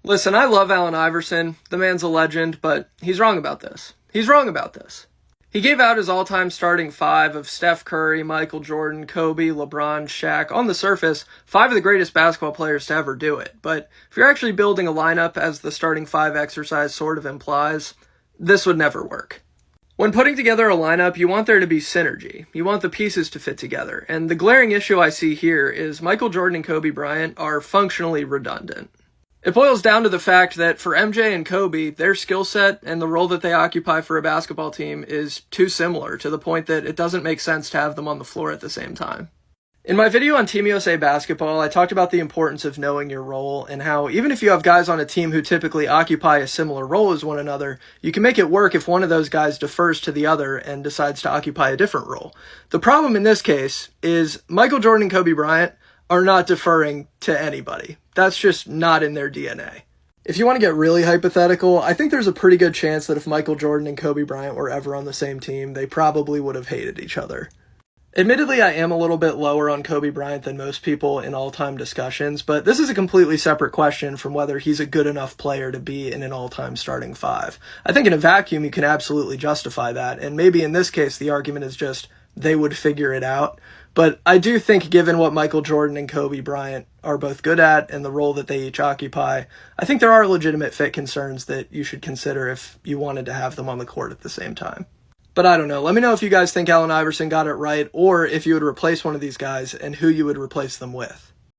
Listen, I love Allen Iverson. The man's a legend, but he's wrong about this. He's wrong about this. He gave out his all-time starting five of Steph Curry, Michael Jordan, Kobe, LeBron, Shaq. On the surface, five of the greatest basketball players to ever do it. But if you're actually building a lineup as the starting five exercise sort of implies, this would never work. When putting together a lineup, you want there to be synergy. You want the pieces to fit together. And the glaring issue I see here is Michael Jordan and Kobe Bryant are functionally redundant. It boils down to the fact that for MJ and Kobe, their skill set and the role that they occupy for a basketball team is too similar to the point that it doesn't make sense to have them on the floor at the same time. In my video on Team USA Basketball, I talked about the importance of knowing your role and how even if you have guys on a team who typically occupy a similar role as one another, you can make it work if one of those guys defers to the other and decides to occupy a different role. The problem in this case is Michael Jordan and Kobe Bryant are not deferring to anybody. That's just not in their DNA. If you want to get really hypothetical, I think there's a pretty good chance that if Michael Jordan and Kobe Bryant were ever on the same team, they probably would have hated each other. Admittedly, I am a little bit lower on Kobe Bryant than most people in all-time discussions, but this is a completely separate question from whether he's a good enough player to be in an all-time starting five. I think in a vacuum, you can absolutely justify that, and maybe in this case, the argument is just they would figure it out. But I do think given what Michael Jordan and Kobe Bryant are both good at and the role that they each occupy, I think there are legitimate fit concerns that you should consider if you wanted to have them on the court at the same time. But I don't know. Let me know if you guys think Allen Iverson got it right or if you would replace one of these guys and who you would replace them with.